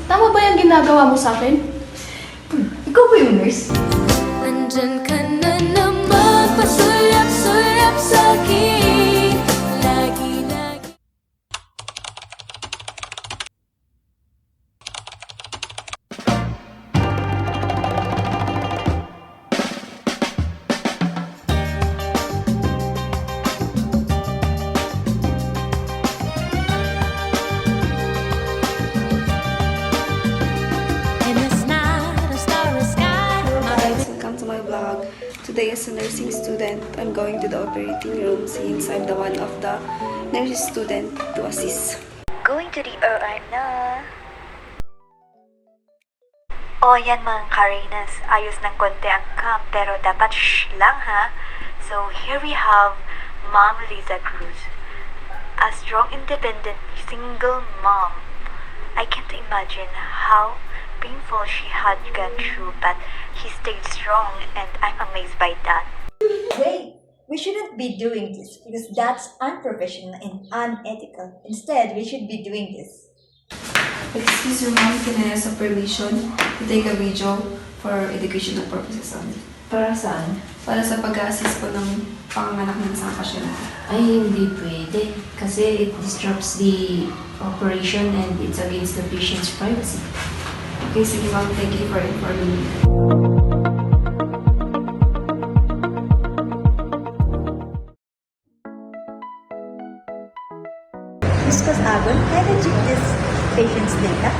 Tama ba yung ginagawa mo sa akin? Ikaw ba yung nurse? Nandyan ka na naman, pasulap-sulap sa'kin. Lagi-lagi. And it's not a starry sky. Guys, welcome to my vlog. Today as a nursing student, I'm going to the operating room since I'm the one of the nursing student to assist. Going to the OR na. O yan mga Karinas, ayos ng konti ang camp pero dapat shh lang ha. So here we have Mom Liza Cruz. A strong, independent, single mom. I can't imagine how painful she had gone through, but he stayed strong and I'm amazed by that. Wait, we shouldn't be doing this because that's unprofessional and unethical. Instead, we should be doing this. Excuse me, ma'am, can I ask a permission to take a video for educational purposes only? Para saan? Para sa pag-assist po ng panganganak ng isang pasyente. Ay, hindi pwede. Kasi it disrupts the operation and it's against the patient's privacy. Okay, sige ma'am, thank you for informing me. Ms. Agon, can I check this patient's data?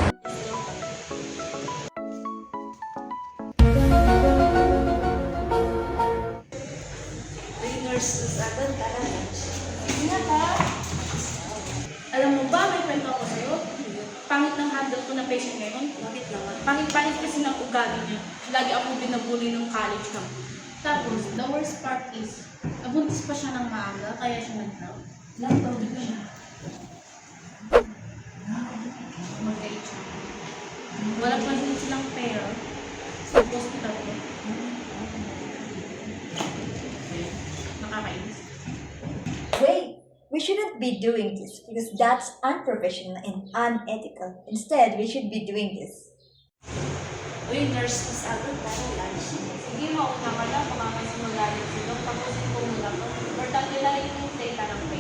Alam mo ba, may kwento ako sa'yo? Pangit ng handle ko na patient ngayon. Bakit naman? Pangit-pangit kasi ng ugali niya. Lagi ako binabuli ng college camp. Tapos, the worst part is, nabuntis pa siya ng maaga, kaya siya nag-drop. Nag-drop siya. Mag-8 siya. Wala pa din silang pera sa hospital ko. Nakakainis. Wait, we shouldn't be doing this because that's unprofessional and unethical. Instead, we should be doing this. Uy, nurse, mas agad tayo lunch. Sige, mauna ka na. Baka mas magalit si Doc. Tapusin ko muna ko. Importante lang yung data ng patient.